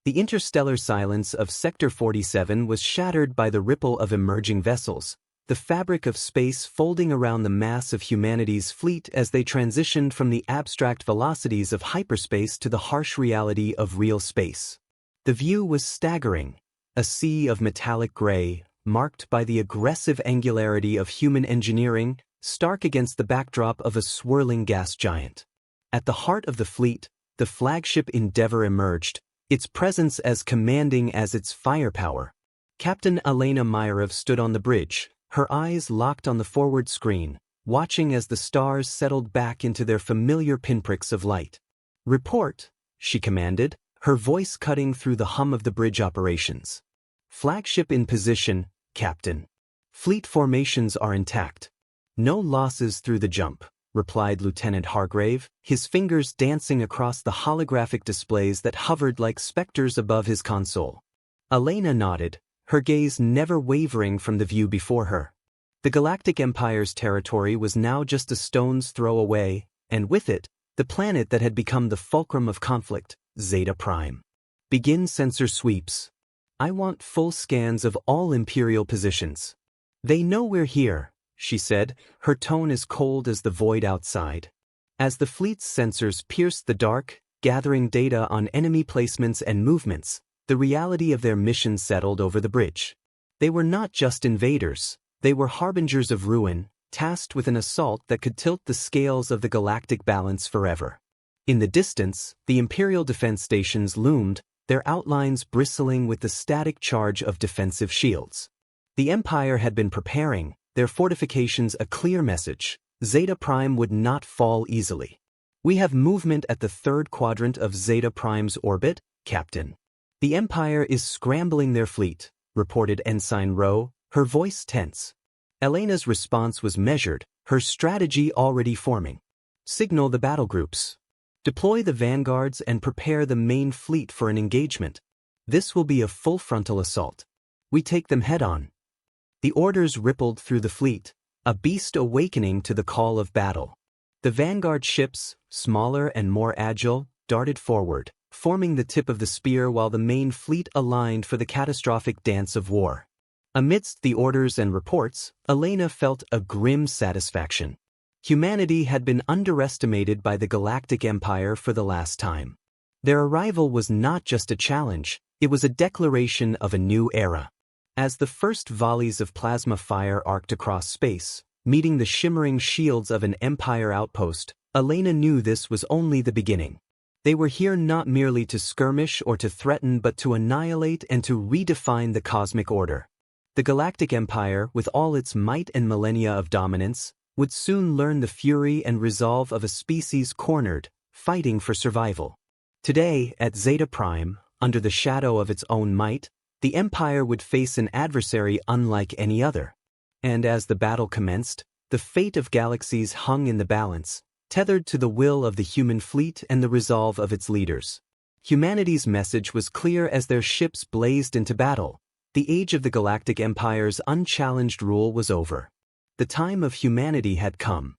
The interstellar silence of Sector 47 was shattered by the ripple of emerging vessels, the fabric of space folding around the mass of humanity's fleet as they transitioned from the abstract velocities of hyperspace to the harsh reality of real space. The view was staggering, a sea of metallic gray, marked by the aggressive angularity of human engineering, stark against the backdrop of a swirling gas giant. At the heart of the fleet, the flagship Endeavour emerged, its presence as commanding as its firepower. Captain Elena Myrov stood on the bridge, her eyes locked on the forward screen, watching as the stars settled back into their familiar pinpricks of light. "Report," she commanded, her voice cutting through the hum of the bridge operations. "Flagship in position, Captain. Fleet formations are intact. No losses through the jump," replied Lieutenant Hargrave, his fingers dancing across the holographic displays that hovered like specters above his console. Elena nodded, her gaze never wavering from the view before her. The Galactic Empire's territory was now just a stone's throw away, and with it, the planet that had become the fulcrum of conflict, Zeta Prime. "Begin sensor sweeps. I want full scans of all Imperial positions." "They know we're here," she said, her tone as cold as the void outside. As the fleet's sensors pierced the dark, gathering data on enemy placements and movements, the reality of their mission settled over the bridge. They were not just invaders, they were harbingers of ruin, tasked with an assault that could tilt the scales of the galactic balance forever. In the distance, the Imperial defense stations loomed, their outlines bristling with the static charge of defensive shields. The Empire had been preparing, their fortifications a clear message: Zeta Prime would not fall easily. "We have movement at the third quadrant of Zeta Prime's orbit, Captain. The Empire is scrambling their fleet," reported Ensign Rowe, her voice tense. Elena's response was measured, her strategy already forming. "Signal the battle groups. Deploy the vanguards and prepare the main fleet for an engagement. This will be a full frontal assault. We take them head-on." The orders rippled through the fleet, a beast awakening to the call of battle. The vanguard ships, smaller and more agile, darted forward, forming the tip of the spear while the main fleet aligned for the catastrophic dance of war. Amidst the orders and reports, Elena felt a grim satisfaction. Humanity had been underestimated by the Galactic Empire for the last time. Their arrival was not just a challenge, it was a declaration of a new era. As the first volleys of plasma fire arced across space, meeting the shimmering shields of an Empire outpost, Elena knew this was only the beginning. They were here not merely to skirmish or to threaten but to annihilate and to redefine the cosmic order. The Galactic Empire, with all its might and millennia of dominance, would soon learn the fury and resolve of a species cornered, fighting for survival. Today, at Zeta Prime, under the shadow of its own might, the Empire would face an adversary unlike any other. And as the battle commenced, the fate of galaxies hung in the balance, tethered to the will of the human fleet and the resolve of its leaders. Humanity's message was clear as their ships blazed into battle. The age of the Galactic Empire's unchallenged rule was over. The time of humanity had come.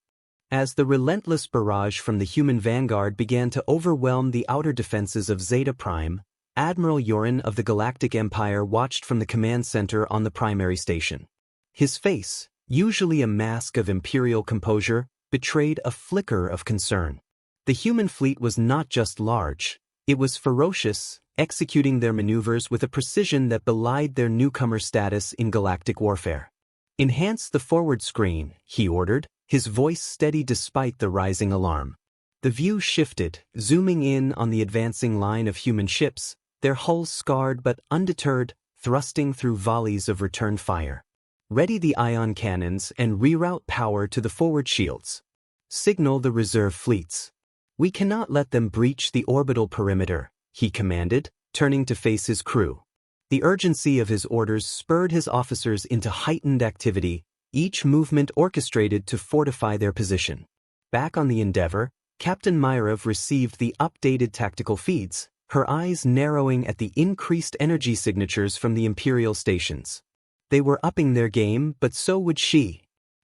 As the relentless barrage from the human vanguard began to overwhelm the outer defenses of Zeta Prime, Admiral Yorin of the Galactic Empire watched from the command center on the primary station. His face, usually a mask of imperial composure, betrayed a flicker of concern. The human fleet was not just large, it was ferocious, executing their maneuvers with a precision that belied their newcomer status in galactic warfare. "Enhance the forward screen," he ordered, his voice steady despite the rising alarm. The view shifted, zooming in on the advancing line of human ships, their hulls scarred but undeterred, thrusting through volleys of return fire. "Ready the ion cannons and reroute power to the forward shields. Signal the reserve fleets. We cannot let them breach the orbital perimeter," he commanded, turning to face his crew. The urgency of his orders spurred his officers into heightened activity, each movement orchestrated to fortify their position. Back on the Endeavour, Captain Myrov received the updated tactical feeds, her eyes narrowing at the increased energy signatures from the Imperial stations. They were upping their game, but so would she.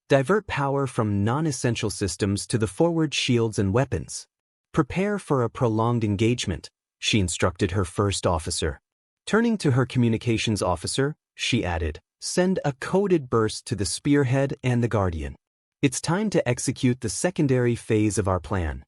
Divert power from non-essential systems to the forward shields and weapons. Prepare for a prolonged engagement, she instructed her first officer. Turning to her communications officer, she added, "Send a coded burst to the Spearhead and the Guardian. It's time to execute the secondary phase of our plan."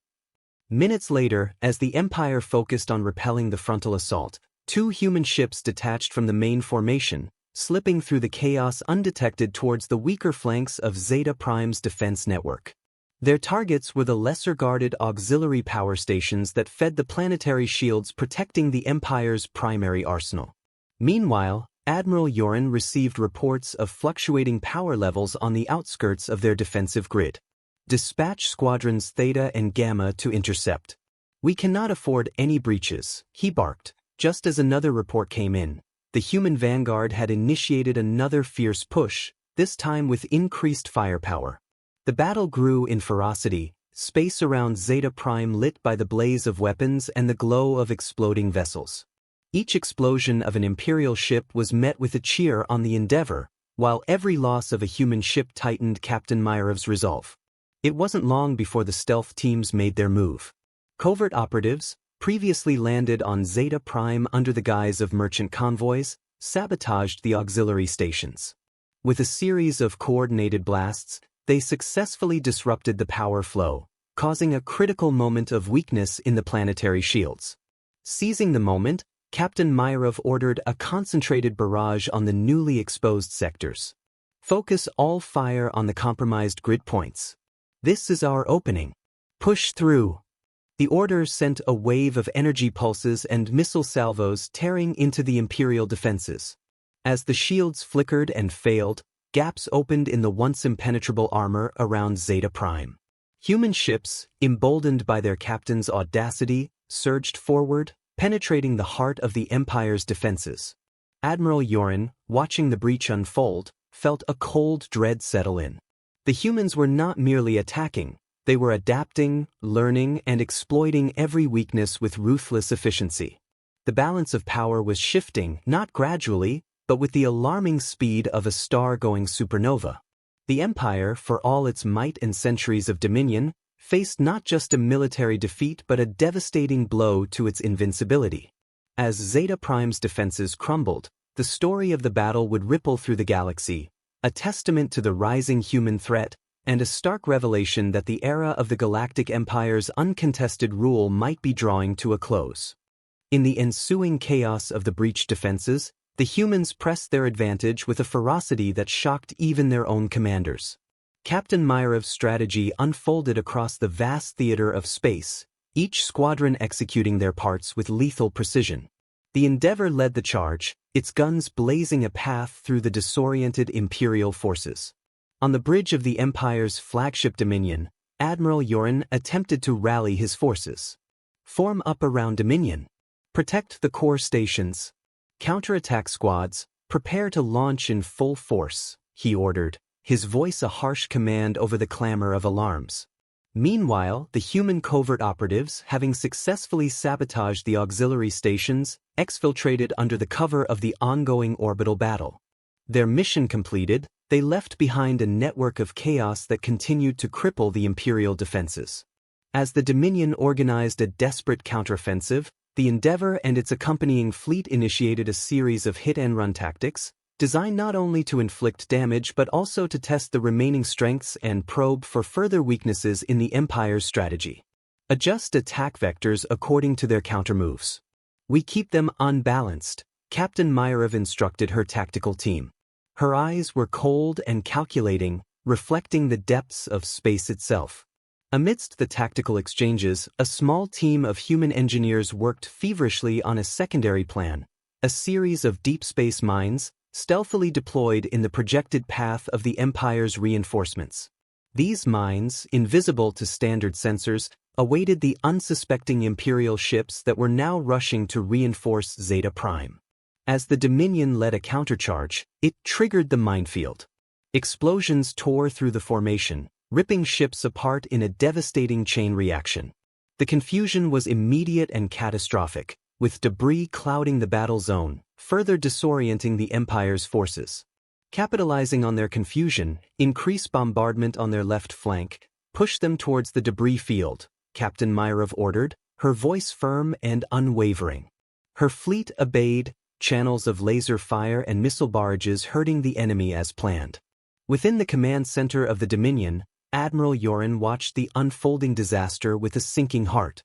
Minutes later, as the Empire focused on repelling the frontal assault, 2 human ships detached from the main formation, slipping through the chaos undetected towards the weaker flanks of Zeta Prime's defense network. Their targets were the lesser-guarded auxiliary power stations that fed the planetary shields protecting the Empire's primary arsenal. Meanwhile, Admiral Yorin received reports of fluctuating power levels on the outskirts of their defensive grid. "Dispatch Squadrons Theta and Gamma to intercept. We cannot afford any breaches," he barked. Just as another report came in, the human vanguard had initiated another fierce push, this time with increased firepower. The battle grew in ferocity, space around Zeta Prime lit by the blaze of weapons and the glow of exploding vessels. Each explosion of an Imperial ship was met with a cheer on the Endeavor, while every loss of a human ship tightened Captain Myrov's resolve. It wasn't long before the stealth teams made their move. Covert operatives, previously landed on Zeta Prime under the guise of merchant convoys, sabotaged the auxiliary stations. With a series of coordinated blasts, they successfully disrupted the power flow, causing a critical moment of weakness in the planetary shields. Seizing the moment, Captain Myrov ordered a concentrated barrage on the newly exposed sectors. "Focus all fire on the compromised grid points. This is our opening. Push through." The order sent a wave of energy pulses and missile salvos tearing into the Imperial defenses. As the shields flickered and failed, gaps opened in the once impenetrable armor around Zeta Prime. Human ships, emboldened by their captain's audacity, surged forward, penetrating the heart of the Empire's defenses. Admiral Yorin, watching the breach unfold, felt a cold dread settle in. The humans were not merely attacking, they were adapting, learning, and exploiting every weakness with ruthless efficiency. The balance of power was shifting, not gradually, but with the alarming speed of a star-going supernova. The Empire, for all its might and centuries of dominion, faced not just a military defeat but a devastating blow to its invincibility. As Zeta Prime's defenses crumbled, the story of the battle would ripple through the galaxy, a testament to the rising human threat, and a stark revelation that the era of the Galactic Empire's uncontested rule might be drawing to a close. In the ensuing chaos of the breached defenses, the humans pressed their advantage with a ferocity that shocked even their own commanders. Captain Myrov's strategy unfolded across the vast theater of space, each squadron executing their parts with lethal precision. The Endeavor led the charge, its guns blazing a path through the disoriented Imperial forces. On the bridge of the Empire's flagship Dominion, Admiral Yorin attempted to rally his forces. "Form up around Dominion. Protect the core stations. Counterattack squads, prepare to launch in full force," he ordered, his voice a harsh command over the clamor of alarms. Meanwhile, the human covert operatives, having successfully sabotaged the auxiliary stations, exfiltrated under the cover of the ongoing orbital battle. Their mission completed, they left behind a network of chaos that continued to cripple the Imperial defenses. As the Dominion organized a desperate counteroffensive, the Endeavor and its accompanying fleet initiated a series of hit-and-run tactics, designed not only to inflict damage but also to test the remaining strengths and probe for further weaknesses in the Empire's strategy. "Adjust attack vectors according to their countermoves. We keep them unbalanced," Captain Myrov instructed her tactical team. Her eyes were cold and calculating, reflecting the depths of space itself. Amidst the tactical exchanges, a small team of human engineers worked feverishly on a secondary plan, a series of deep space mines, stealthily deployed in the projected path of the Empire's reinforcements. These mines, invisible to standard sensors, awaited the unsuspecting Imperial ships that were now rushing to reinforce Zeta Prime. As the Dominion led a countercharge, it triggered the minefield. Explosions tore through the formation, ripping ships apart in a devastating chain reaction. The confusion was immediate and catastrophic, with debris clouding the battle zone, further disorienting the Empire's forces. Capitalizing on their confusion, increase bombardment on their left flank, push them towards the debris field, Captain Myrov ordered, her voice firm and unwavering. Her fleet obeyed, channels of laser fire and missile barrages hurting the enemy as planned. Within the command center of the Dominion, Admiral Yoren watched the unfolding disaster with a sinking heart.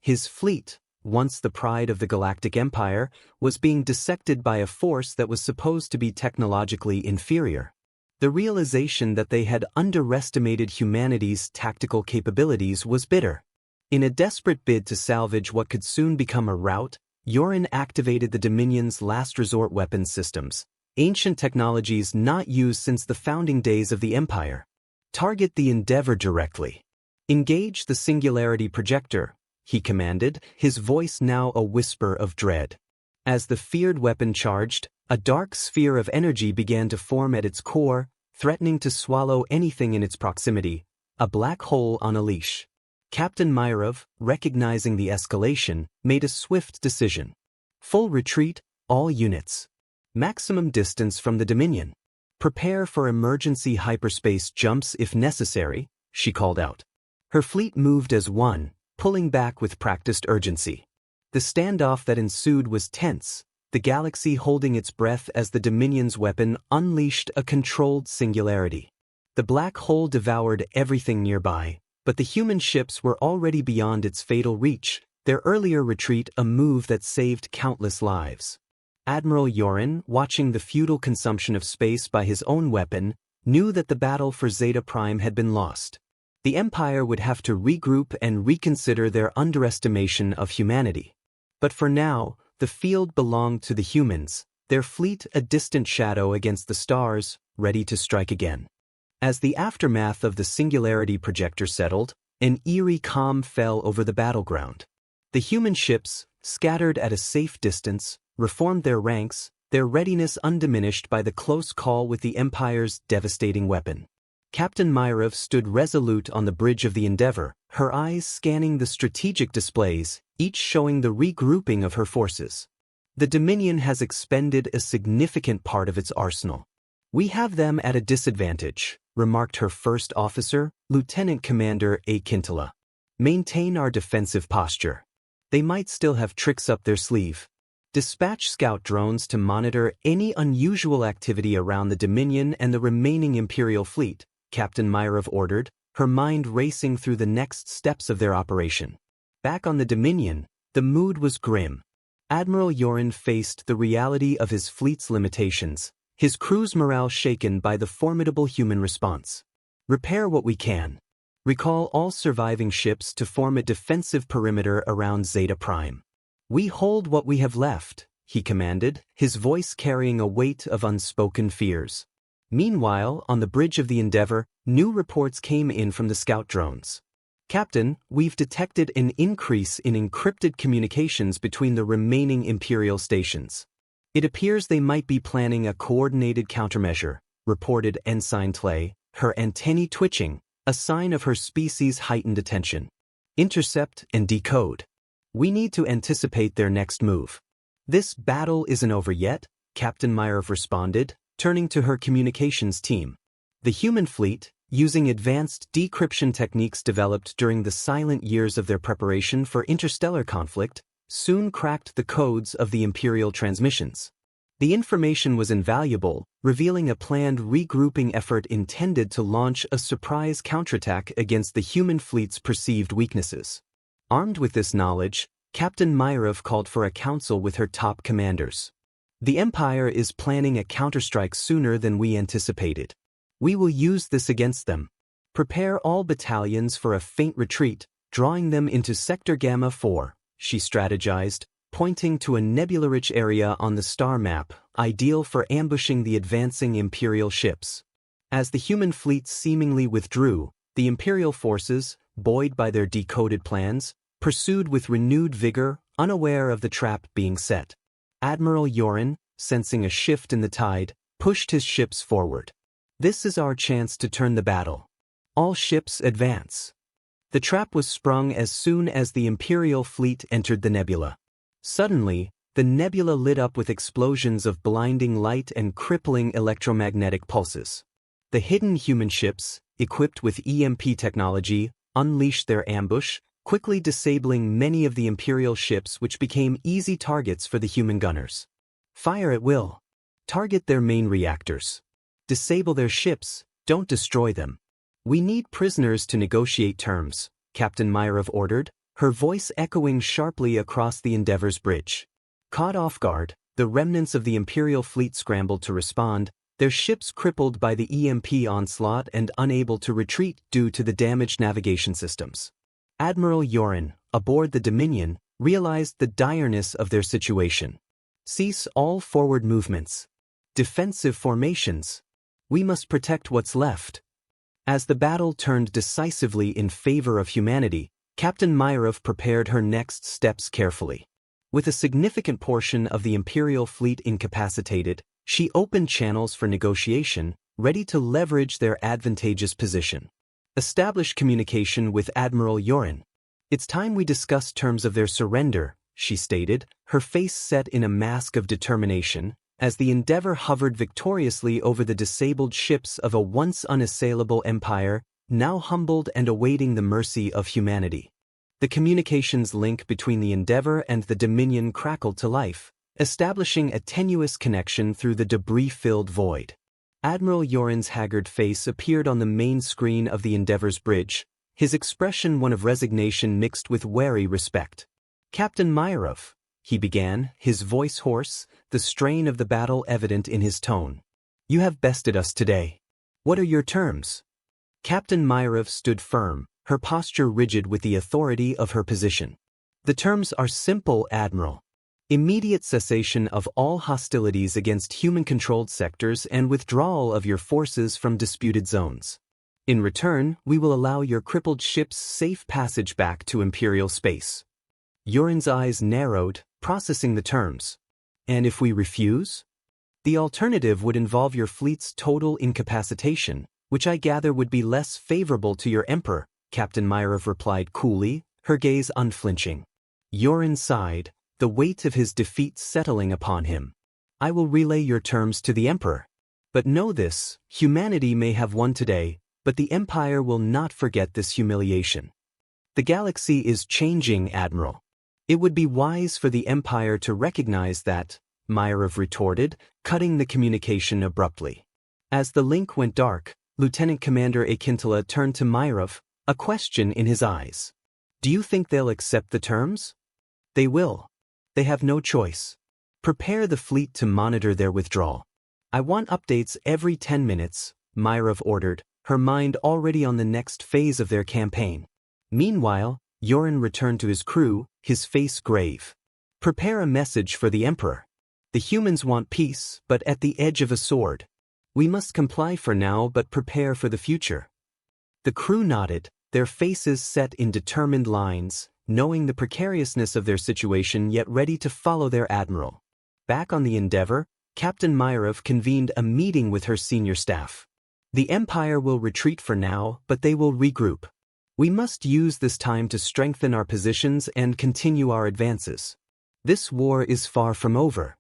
His fleet, once the pride of the Galactic Empire, was being dissected by a force that was supposed to be technologically inferior. The realization that they had underestimated humanity's tactical capabilities was bitter. In a desperate bid to salvage what could soon become a rout, Yoren activated the Dominion's last resort weapons systems, ancient technologies not used since the founding days of the Empire. Target the Endeavor directly. Engage the Singularity Projector, he commanded, his voice now a whisper of dread. As the feared weapon charged, a dark sphere of energy began to form at its core, threatening to swallow anything in its proximity, a black hole on a leash. Captain Myrov, recognizing the escalation, made a swift decision. Full retreat, all units. Maximum distance from the Dominion. Prepare for emergency hyperspace jumps if necessary, she called out. Her fleet moved as one, pulling back with practiced urgency. The standoff that ensued was tense, the galaxy holding its breath as the Dominion's weapon unleashed a controlled singularity. The black hole devoured everything nearby, but the human ships were already beyond its fatal reach, their earlier retreat a move that saved countless lives. Admiral Yoren, watching the futile consumption of space by his own weapon, knew that the battle for Zeta Prime had been lost. The Empire would have to regroup and reconsider their underestimation of humanity. But for now, the field belonged to the humans, their fleet a distant shadow against the stars, ready to strike again. As the aftermath of the Singularity Projector settled, an eerie calm fell over the battleground. The human ships, scattered at a safe distance, reformed their ranks, their readiness undiminished by the close call with the Empire's devastating weapon. Captain Myrov stood resolute on the bridge of the Endeavor, her eyes scanning the strategic displays, each showing the regrouping of her forces. The Dominion has expended a significant part of its arsenal. We have them at a disadvantage, remarked her first officer, Lieutenant Commander A. Quintela. Maintain our defensive posture. They might still have tricks up their sleeve. Dispatch scout drones to monitor any unusual activity around the Dominion and the remaining Imperial fleet, Captain Myrov ordered, her mind racing through the next steps of their operation. Back on the Dominion, the mood was grim. Admiral Yoren faced the reality of his fleet's limitations, his crew's morale shaken by the formidable human response. Repair what we can. Recall all surviving ships to form a defensive perimeter around Zeta Prime. We hold what we have left, he commanded, his voice carrying a weight of unspoken fears. Meanwhile, on the bridge of the Endeavor, new reports came in from the scout drones. Captain, we've detected an increase in encrypted communications between the remaining Imperial stations. It appears they might be planning a coordinated countermeasure, reported Ensign Tlay, her antennae twitching, a sign of her species' heightened attention. Intercept and decode. We need to anticipate their next move. This battle isn't over yet, Captain Myrov responded, turning to her communications team. The human fleet, using advanced decryption techniques developed during the silent years of their preparation for interstellar conflict, soon cracked the codes of the Imperial transmissions. The information was invaluable, revealing a planned regrouping effort intended to launch a surprise counterattack against the human fleet's perceived weaknesses. Armed with this knowledge, Captain Myrov called for a council with her top commanders. The Empire is planning a counterstrike sooner than we anticipated. We will use this against them. Prepare all battalions for a feint retreat, drawing them into Sector Gamma 4, she strategized, pointing to a nebula-rich area on the star map, ideal for ambushing the advancing Imperial ships. As the human fleet seemingly withdrew, the Imperial forces, buoyed by their decoded plans, pursued with renewed vigor, unaware of the trap being set. Admiral Yoren, sensing a shift in the tide, pushed his ships forward. This is our chance to turn the battle. All ships advance. The trap was sprung as soon as the Imperial fleet entered the nebula. Suddenly, the nebula lit up with explosions of blinding light and crippling electromagnetic pulses. The hidden human ships, equipped with EMP technology, unleashed their ambush, quickly disabling many of the Imperial ships which became easy targets for the human gunners. Fire at will. Target their main reactors. Disable their ships, don't destroy them. We need prisoners to negotiate terms, Captain Myrov ordered, her voice echoing sharply across the Endeavor's bridge. Caught off guard, the remnants of the Imperial fleet scrambled to respond, their ships crippled by the EMP onslaught and unable to retreat due to the damaged navigation systems. Admiral Yorin, aboard the Dominion, realized the direness of their situation. Cease all forward movements. Defensive formations. We must protect what's left. As the battle turned decisively in favor of humanity, Captain Myrov prepared her next steps carefully. With a significant portion of the Imperial fleet incapacitated, she opened channels for negotiation, ready to leverage their advantageous position. Establish communication with Admiral Yorin. It's time we discuss terms of their surrender, she stated, her face set in a mask of determination, as the Endeavor hovered victoriously over the disabled ships of a once unassailable empire, now humbled and awaiting the mercy of humanity. The communications link between the Endeavor and the Dominion crackled to life, establishing a tenuous connection through the debris-filled void. Admiral Yorin's haggard face appeared on the main screen of the Endeavor's bridge, his expression one of resignation mixed with wary respect. Captain Myrov, he began, his voice hoarse, the strain of the battle evident in his tone. You have bested us today. What are your terms? Captain Myrov stood firm, her posture rigid with the authority of her position. The terms are simple, Admiral. Immediate cessation of all hostilities against human-controlled sectors and withdrawal of your forces from disputed zones. In return, we will allow your crippled ships safe passage back to Imperial space. Yorin's eyes narrowed, processing the terms. And if we refuse? The alternative would involve your fleet's total incapacitation, which I gather would be less favorable to your Emperor, Captain Myrov replied coolly, her gaze unflinching. Yorin sighed, the weight of his defeat settling upon him. I will relay your terms to the Emperor. But know this, humanity may have won today, but the Empire will not forget this humiliation. The galaxy is changing, Admiral. It would be wise for the Empire to recognize that, Myrov retorted, cutting the communication abruptly. As the link went dark, Lieutenant Commander Akintala turned to Myrov, a question in his eyes. Do you think they'll accept the terms? They will. They have no choice. Prepare the fleet to monitor their withdrawal. I want updates every 10 minutes, Myrov ordered, her mind already on the next phase of their campaign. Meanwhile, Yorin returned to his crew, his face grave. Prepare a message for the Emperor. The humans want peace, but at the edge of a sword. We must comply for now but prepare for the future. The crew nodded, their faces set in determined lines, knowing the precariousness of their situation yet ready to follow their admiral. Back on the Endeavor, Captain Myrov convened a meeting with her senior staff. The Empire will retreat for now, but they will regroup. We must use this time to strengthen our positions and continue our advances. This war is far from over.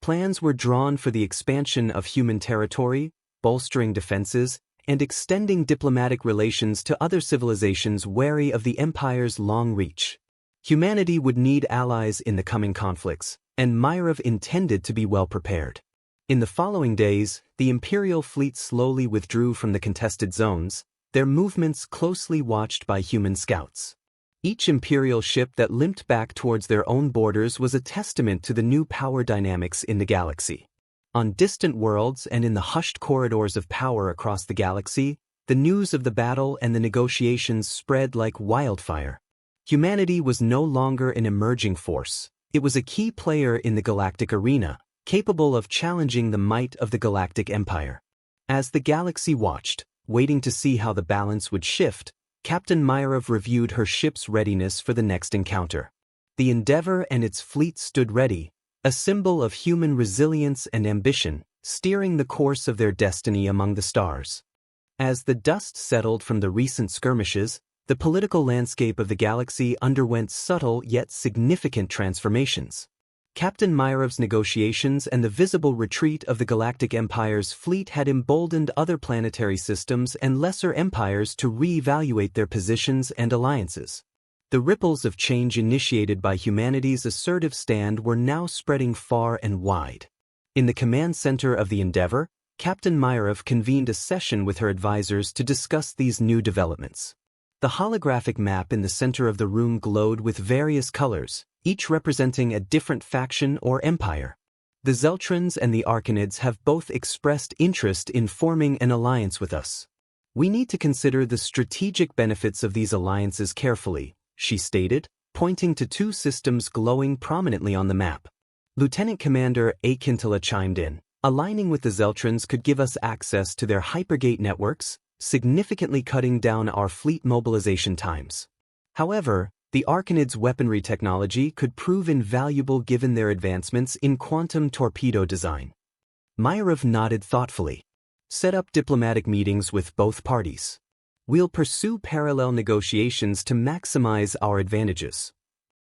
Plans were drawn for the expansion of human territory, bolstering defenses, and extending diplomatic relations to other civilizations wary of the Empire's long reach. Humanity would need allies in the coming conflicts, and Myrov intended to be well prepared. In the following days, the Imperial fleet slowly withdrew from the contested zones, their movements closely watched by human scouts. Each Imperial ship that limped back towards their own borders was a testament to the new power dynamics in the galaxy. On distant worlds and in the hushed corridors of power across the galaxy, the news of the battle and the negotiations spread like wildfire. Humanity was no longer an emerging force. It was a key player in the galactic arena, capable of challenging the might of the Galactic Empire. As the galaxy watched, waiting to see how the balance would shift, Captain Myrov reviewed her ship's readiness for the next encounter. The Endeavor and its fleet stood ready, a symbol of human resilience and ambition, steering the course of their destiny among the stars. As the dust settled from the recent skirmishes, the political landscape of the galaxy underwent subtle yet significant transformations. Captain Myrov's negotiations and the visible retreat of the Galactic Empire's fleet had emboldened other planetary systems and lesser empires to re-evaluate their positions and alliances. The ripples of change initiated by humanity's assertive stand were now spreading far and wide. In the command center of the Endeavour, Captain Myrov convened a session with her advisors to discuss these new developments. The holographic map in the center of the room glowed with various colors, each representing a different faction or empire. The Zeltrons and the Archonids have both expressed interest in forming an alliance with us. We need to consider the strategic benefits of these alliances carefully, she stated, pointing to two systems glowing prominently on the map. Lieutenant Commander Akintala chimed in. Aligning with the Zeltrons could give us access to their hypergate networks, significantly cutting down our fleet mobilization times. However, the Archonids' weaponry technology could prove invaluable given their advancements in quantum torpedo design. Myrov nodded thoughtfully. Set up diplomatic meetings with both parties. We'll pursue parallel negotiations to maximize our advantages.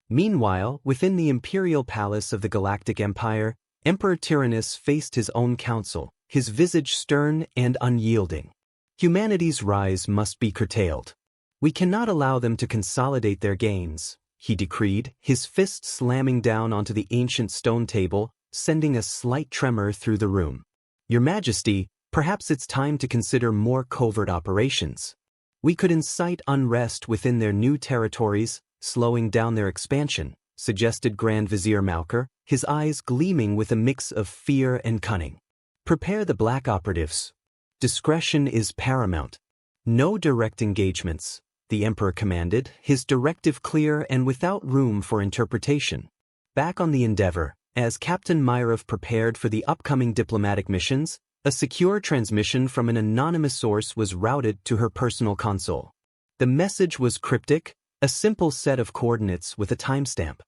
Meanwhile, within the imperial palace of the Galactic Empire, Emperor Tyrannus faced his own council, his visage stern and unyielding. Humanity's rise must be curtailed. We cannot allow them to consolidate their gains, he decreed, his fist slamming down onto the ancient stone table, sending a slight tremor through the room. Your Majesty, perhaps it's time to consider more covert operations. We could incite unrest within their new territories, slowing down their expansion, suggested Grand Vizier Malker, his eyes gleaming with a mix of fear and cunning. Prepare the black operatives. Discretion is paramount. No direct engagements, the Emperor commanded, his directive clear and without room for interpretation. Back on the Endeavour, as Captain Myrov prepared for the upcoming diplomatic missions, a secure transmission from an anonymous source was routed to her personal console. The message was cryptic, a simple set of coordinates with a timestamp.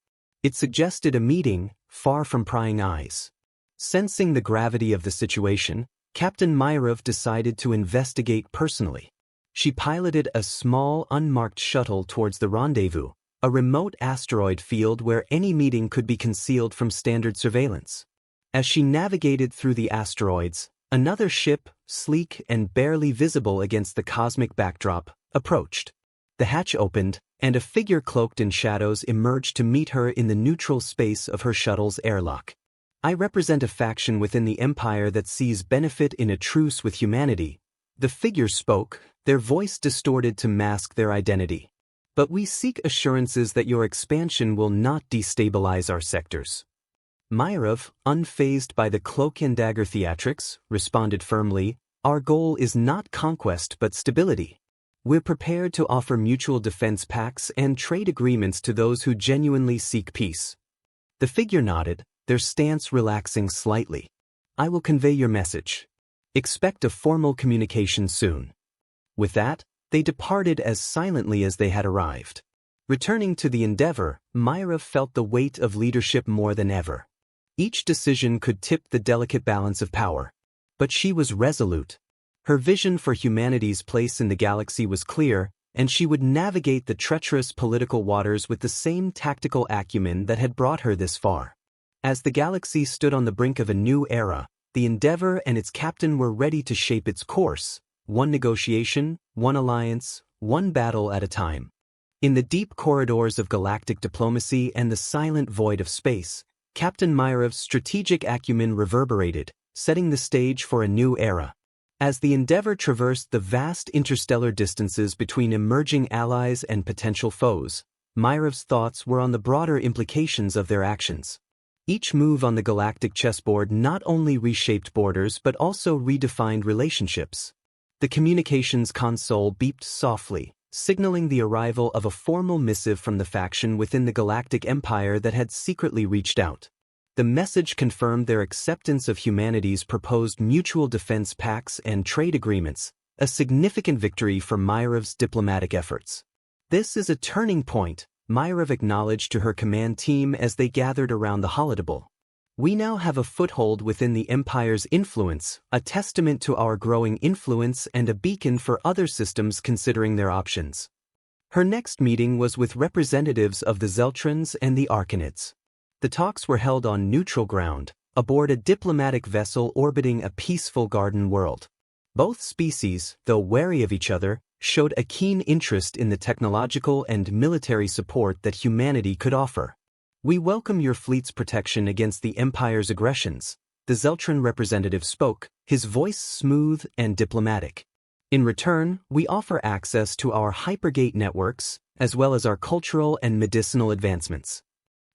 It suggested a meeting, far from prying eyes. Sensing the gravity of the situation, Captain Myrov decided to investigate personally. She piloted a small, unmarked shuttle towards the rendezvous, a remote asteroid field where any meeting could be concealed from standard surveillance. As she navigated through the asteroids, another ship, sleek and barely visible against the cosmic backdrop, approached. The hatch opened, and a figure cloaked in shadows emerged to meet her in the neutral space of her shuttle's airlock. I represent a faction within the Empire that sees benefit in a truce with humanity. The figure spoke, their voice distorted to mask their identity. But we seek assurances that your expansion will not destabilize our sectors. Myrov, unfazed by the cloak and dagger theatrics, responded firmly, our goal is not conquest but stability. We're prepared to offer mutual defense pacts and trade agreements to those who genuinely seek peace. The figure nodded, their stance relaxing slightly. I will convey your message. Expect a formal communication soon. With that, they departed as silently as they had arrived. Returning to the Endeavour, Myrov felt the weight of leadership more than ever. Each decision could tip the delicate balance of power. But she was resolute. Her vision for humanity's place in the galaxy was clear, and she would navigate the treacherous political waters with the same tactical acumen that had brought her this far. As the galaxy stood on the brink of a new era, the Endeavour and its captain were ready to shape its course, one negotiation, one alliance, one battle at a time. In the deep corridors of galactic diplomacy and the silent void of space, Captain Myrov's strategic acumen reverberated, setting the stage for a new era. As the Endeavour traversed the vast interstellar distances between emerging allies and potential foes, Myrov's thoughts were on the broader implications of their actions. Each move on the galactic chessboard not only reshaped borders but also redefined relationships. The communications console beeped softly, signaling the arrival of a formal missive from the faction within the Galactic Empire that had secretly reached out. The message confirmed their acceptance of humanity's proposed mutual defense pacts and trade agreements, a significant victory for Myrov's diplomatic efforts. This is a turning point, Myrov acknowledged to her command team as they gathered around the holodable. We now have a foothold within the Empire's influence, a testament to our growing influence and a beacon for other systems considering their options. Her next meeting was with representatives of the Zeltrons and the Archonids. The talks were held on neutral ground, aboard a diplomatic vessel orbiting a peaceful garden world. Both species, though wary of each other, showed a keen interest in the technological and military support that humanity could offer. "We welcome your fleet's protection against the Empire's aggressions," the Zeltron representative spoke, his voice smooth and diplomatic. "In return, we offer access to our hypergate networks, as well as our cultural and medicinal advancements."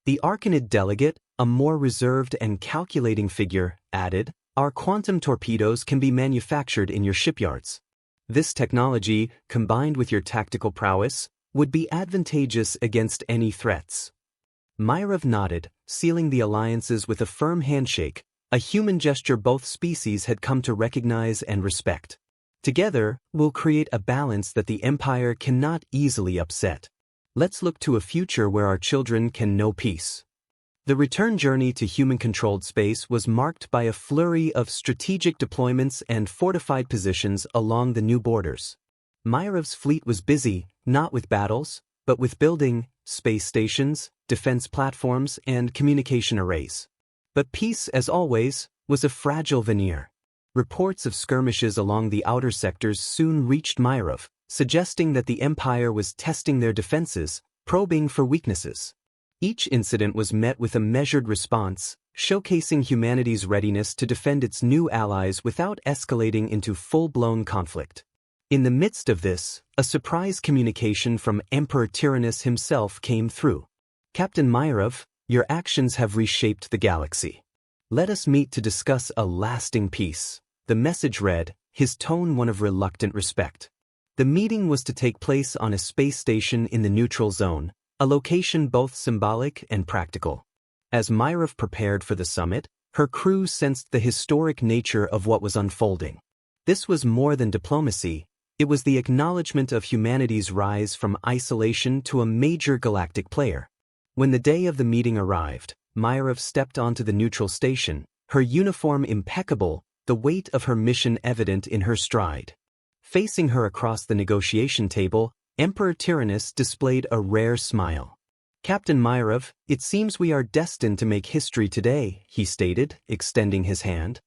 The Arcanid delegate, a more reserved and calculating figure, added, "Our quantum torpedoes can be manufactured in your shipyards. This technology, combined with your tactical prowess, would be advantageous against any threats." Myrov nodded, sealing the alliances with a firm handshake, a human gesture both species had come to recognize and respect. "Together, we'll create a balance that the Empire cannot easily upset. Let's look to a future where our children can know peace." The return journey to human-controlled space was marked by a flurry of strategic deployments and fortified positions along the new borders. Myrov's fleet was busy, not with battles, but with building space stations, defense platforms, and communication arrays. But peace, as always, was a fragile veneer. Reports of skirmishes along the outer sectors soon reached Myrov, suggesting that the Empire was testing their defenses, probing for weaknesses. Each incident was met with a measured response, showcasing humanity's readiness to defend its new allies without escalating into full-blown conflict. In the midst of this, a surprise communication from Emperor Tyrannus himself came through. "Captain Myrov, your actions have reshaped the galaxy. Let us meet to discuss a lasting peace," the message read, his tone one of reluctant respect. The meeting was to take place on a space station in the neutral zone, a location both symbolic and practical. As Myrov prepared for the summit, her crew sensed the historic nature of what was unfolding. This was more than diplomacy. It was the acknowledgement of humanity's rise from isolation to a major galactic player. When the day of the meeting arrived, Myrov stepped onto the neutral station, her uniform impeccable, the weight of her mission evident in her stride. Facing her across the negotiation table, Emperor Tyrannus displayed a rare smile. "Captain Myrov, it seems we are destined to make history today," he stated, extending his hand.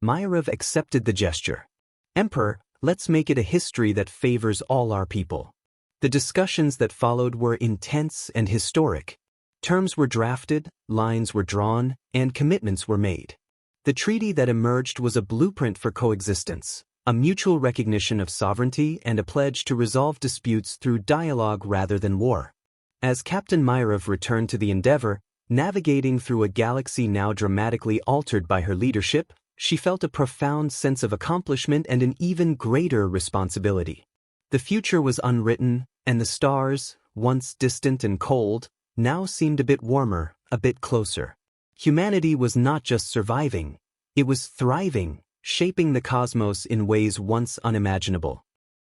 Myrov accepted the gesture. "Emperor, let's make it a history that favors all our people." The discussions that followed were intense and historic. Terms were drafted, lines were drawn, and commitments were made. The treaty that emerged was a blueprint for coexistence, a mutual recognition of sovereignty and a pledge to resolve disputes through dialogue rather than war. As Captain Myrov returned to the Endeavor, navigating through a galaxy now dramatically altered by her leadership, she felt a profound sense of accomplishment and an even greater responsibility. The future was unwritten, and the stars, once distant and cold, now seemed a bit warmer, a bit closer. Humanity was not just surviving, it was thriving, shaping the cosmos in ways once unimaginable.